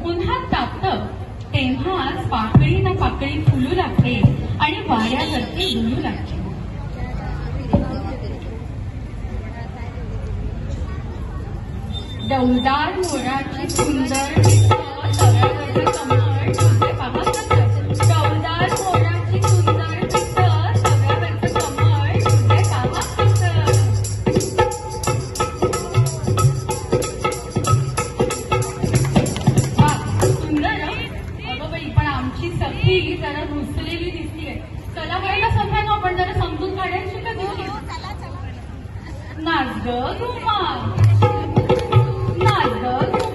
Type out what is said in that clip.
उन्हात तापतं तेव्हाच पाकळी ना पाकळी फुलू लागते आणि वाऱ्यासारखी डुलू लागते. डौलदार मोराची सुंदर तव्यावरचं कमळ तुझे पाहा कसं. डौलदार मोराची सुंदर तव्यावरचं कमळ तुझे पाहा कसं. सुंदर. अगं बाई, पण आमची सखी जरा रुसलेली दिसतीये. चला बरं सगळ्यांना आपण जरा समजून काढायची का दिवशी. नाच ग रुमाल.